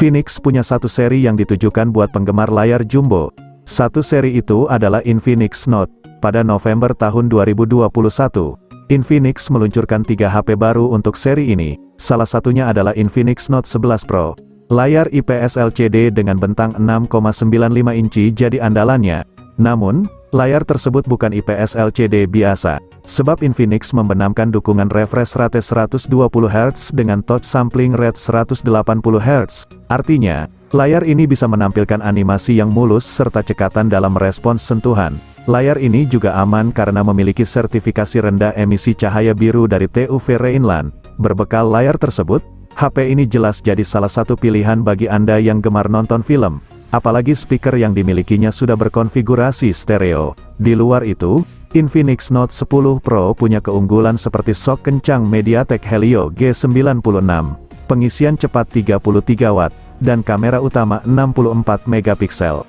Infinix punya satu seri yang ditujukan buat penggemar layar jumbo. Satu seri itu adalah Infinix Note. Pada November tahun 2021, Infinix meluncurkan 3 HP baru untuk seri ini. Salah satunya adalah Infinix Note 11 Pro. Layar IPS LCD dengan bentang 6,95 inci jadi andalannya. Namun, layar tersebut bukan IPS LCD biasa, sebab Infinix membenamkan dukungan refresh rate 120 Hz dengan touch sampling rate 180 Hz. Artinya, layar ini bisa menampilkan animasi yang mulus serta cekatan dalam merespons sentuhan. Layar ini juga aman karena memiliki sertifikasi rendah emisi cahaya biru dari TÜV Rheinland. Berbekal layar tersebut, HP ini jelas jadi salah satu pilihan bagi Anda yang gemar nonton film. Apalagi speaker yang dimilikinya sudah berkonfigurasi stereo. Di luar itu, Infinix Note 10 Pro punya keunggulan seperti sok kencang MediaTek Helio G96, pengisian cepat 33 Watt, dan kamera utama 64 megapiksel.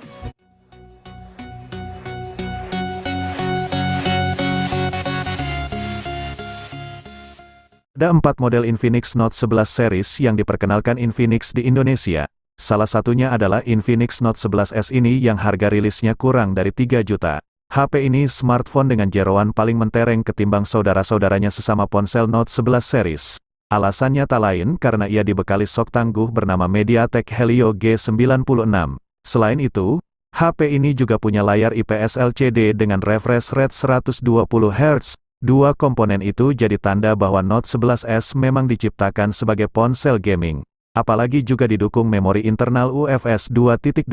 Ada 4 model Infinix Note 11 series yang diperkenalkan Infinix di Indonesia. Salah satunya adalah Infinix Note 11S ini yang harga rilisnya kurang dari 3 juta. HP ini smartphone dengan jeroan paling mentereng ketimbang saudara-saudaranya sesama ponsel Note 11 series. Alasannya tak lain karena ia dibekali sok tangguh bernama MediaTek Helio G96. Selain itu, HP ini juga punya layar IPS LCD dengan refresh rate 120 Hz. Dua komponen itu jadi tanda bahwa Note 11S memang diciptakan sebagai ponsel gaming. Apalagi juga didukung memori internal UFS 2.2,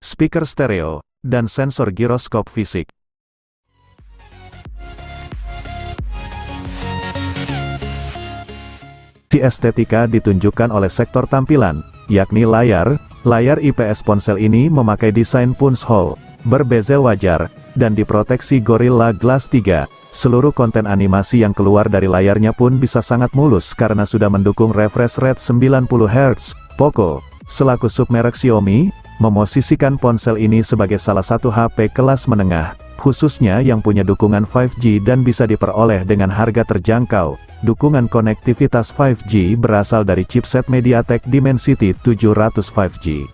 speaker stereo, dan sensor giroskop fisik. Si estetika ditunjukkan oleh sektor tampilan, yakni layar. Layar IPS ponsel ini memakai desain punch-hole, berbezel wajar, dan diproteksi Gorilla Glass 3. Seluruh konten animasi yang keluar dari layarnya pun bisa sangat mulus karena sudah mendukung refresh rate 90 Hz. Poco, selaku submerek Xiaomi, memosisikan ponsel ini sebagai salah satu HP kelas menengah, khususnya yang punya dukungan 5G dan bisa diperoleh dengan harga terjangkau. Dukungan konektivitas 5G berasal dari chipset MediaTek Dimensity 700 5G.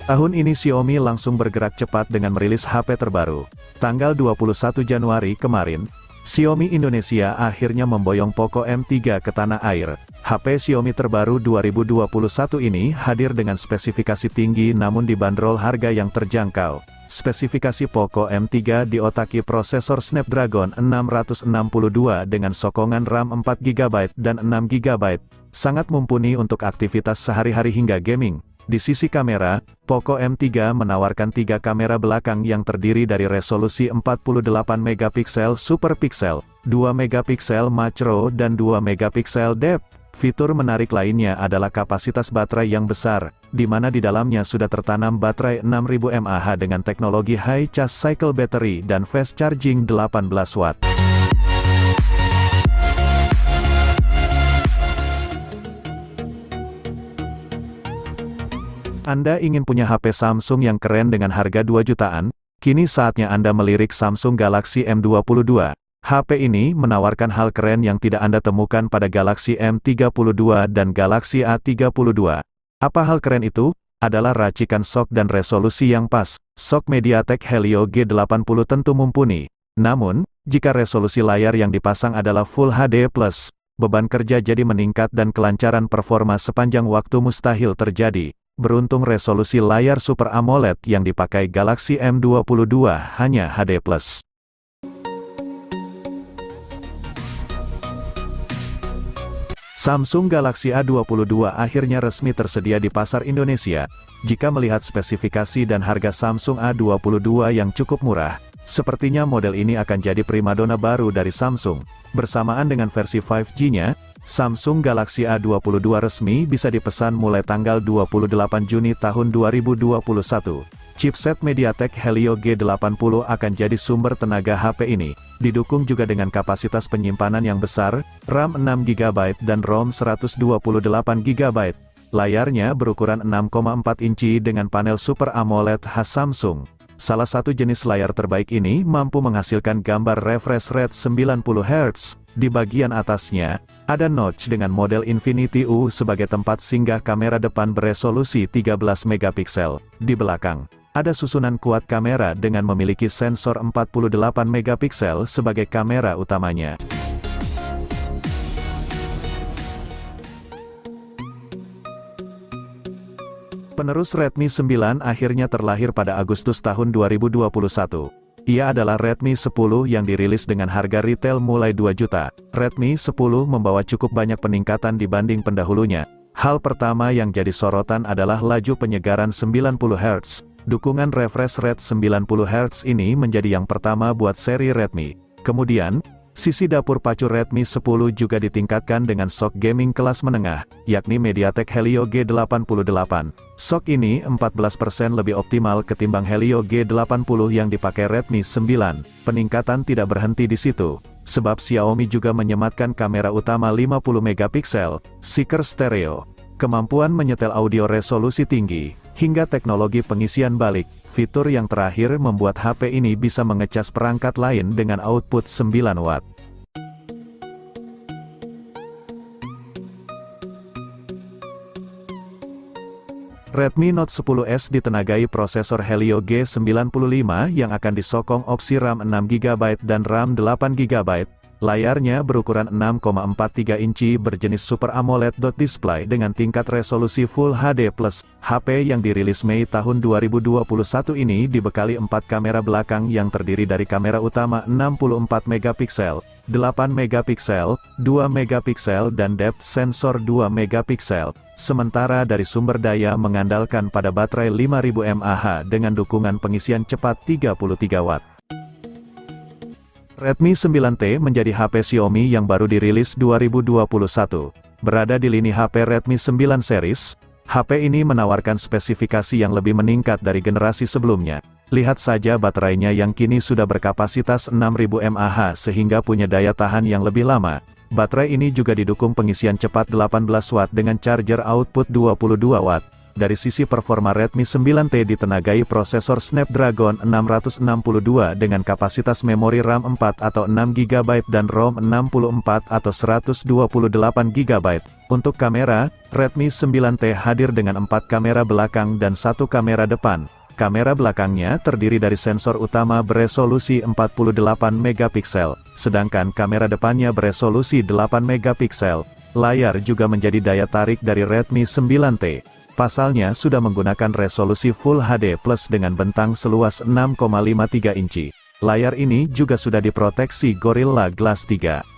Tahun ini Xiaomi langsung bergerak cepat dengan merilis HP terbaru. Tanggal 21 Januari kemarin, Xiaomi Indonesia akhirnya memboyong Poco M3 ke tanah air. HP Xiaomi terbaru 2021 ini hadir dengan spesifikasi tinggi namun dibanderol harga yang terjangkau. Spesifikasi Poco M3 diotaki prosesor Snapdragon 662 dengan sokongan RAM 4GB dan 6GB, sangat mumpuni untuk aktivitas sehari-hari hingga gaming. Di sisi kamera, Poco M3 menawarkan 3 kamera belakang yang terdiri dari resolusi 48 megapiksel super pixel, 2 megapiksel macro dan 2 megapiksel depth. Fitur menarik lainnya adalah kapasitas baterai yang besar, di mana di dalamnya sudah tertanam baterai 6000 mAh dengan teknologi high charge cycle battery dan fast charging 18 watt. Anda ingin punya HP Samsung yang keren dengan harga 2 jutaan? Kini saatnya Anda melirik Samsung Galaxy M22. HP ini menawarkan hal keren yang tidak Anda temukan pada Galaxy M32 dan Galaxy A32. Apa hal keren itu? Adalah racikan sok dan resolusi yang pas. Sok MediaTek Helio G80 tentu mumpuni. Namun, jika resolusi layar yang dipasang adalah Full HD+, beban kerja jadi meningkat dan kelancaran performa sepanjang waktu mustahil terjadi. Beruntung resolusi layar Super AMOLED yang dipakai Galaxy M22 hanya HD+. Samsung Galaxy A22 akhirnya resmi tersedia di pasar Indonesia. Jika melihat spesifikasi dan harga Samsung A22 yang cukup murah, sepertinya model ini akan jadi primadona baru dari Samsung. Bersamaan dengan versi 5G-nya, Samsung Galaxy A22 resmi bisa dipesan mulai tanggal 28 Juni tahun 2021. Chipset MediaTek Helio G80 akan jadi sumber tenaga HP ini. Didukung juga dengan kapasitas penyimpanan yang besar, RAM 6GB dan ROM 128GB. Layarnya berukuran 6,4 inci dengan panel Super AMOLED khas Samsung. Salah satu jenis layar terbaik ini mampu menghasilkan gambar refresh rate 90 Hz. Di bagian atasnya, ada notch dengan model Infinity U sebagai tempat singgah kamera depan beresolusi 13 megapiksel. Di belakang, ada susunan kuat kamera dengan memiliki sensor 48 megapiksel sebagai kamera utamanya. Penerus Redmi 9 akhirnya terlahir pada Agustus tahun 2021. Ia adalah Redmi 10 yang dirilis dengan harga retail mulai 2 juta. Redmi 10 membawa cukup banyak peningkatan dibanding pendahulunya. Hal pertama yang jadi sorotan adalah laju penyegaran 90 Hz. Dukungan refresh rate 90 Hz ini menjadi yang pertama buat seri Redmi. Kemudian, sisi dapur pacu Redmi 10 juga ditingkatkan dengan SoC gaming kelas menengah, yakni MediaTek Helio G88. SoC ini 14% lebih optimal ketimbang Helio G80 yang dipakai Redmi 9. Peningkatan tidak berhenti di situ, sebab Xiaomi juga menyematkan kamera utama 50 megapiksel, seeker stereo, kemampuan menyetel audio resolusi tinggi, hingga teknologi pengisian balik. Fitur yang terakhir membuat HP ini bisa mengecas perangkat lain dengan output 9 watt. Redmi Note 10S ditenagai prosesor Helio G95 yang akan disokong opsi RAM 6GB dan RAM 8GB. Layarnya berukuran 6,43 inci berjenis Super AMOLED display dengan tingkat resolusi Full HD+. HP yang dirilis Mei tahun 2021 ini dibekali 4 kamera belakang yang terdiri dari kamera utama 64 megapiksel, 8 megapiksel, 2 megapiksel dan depth sensor 2 megapiksel. Sementara dari sumber daya mengandalkan pada baterai 5000 mAh dengan dukungan pengisian cepat 33 watt. Redmi 9T menjadi HP Xiaomi yang baru dirilis 2021. Berada di lini HP Redmi 9 series, HP ini menawarkan spesifikasi yang lebih meningkat dari generasi sebelumnya. Lihat saja baterainya yang kini sudah berkapasitas 6000 mAh sehingga punya daya tahan yang lebih lama. Baterai ini juga didukung pengisian cepat 18 watt dengan charger output 22 watt. Dari sisi performa Redmi 9T ditenagai prosesor Snapdragon 662 dengan kapasitas memori RAM 4 atau 6GB dan ROM 64 atau 128GB. Untuk kamera, Redmi 9T hadir dengan 4 kamera belakang dan 1 kamera depan. Kamera belakangnya terdiri dari sensor utama beresolusi 48 megapiksel, sedangkan kamera depannya beresolusi 8 megapiksel. Layar juga menjadi daya tarik dari Redmi 9T. Pasalnya sudah menggunakan resolusi Full HD+ dengan bentang seluas 6,53 inci. Layar ini juga sudah diproteksi Gorilla Glass 3.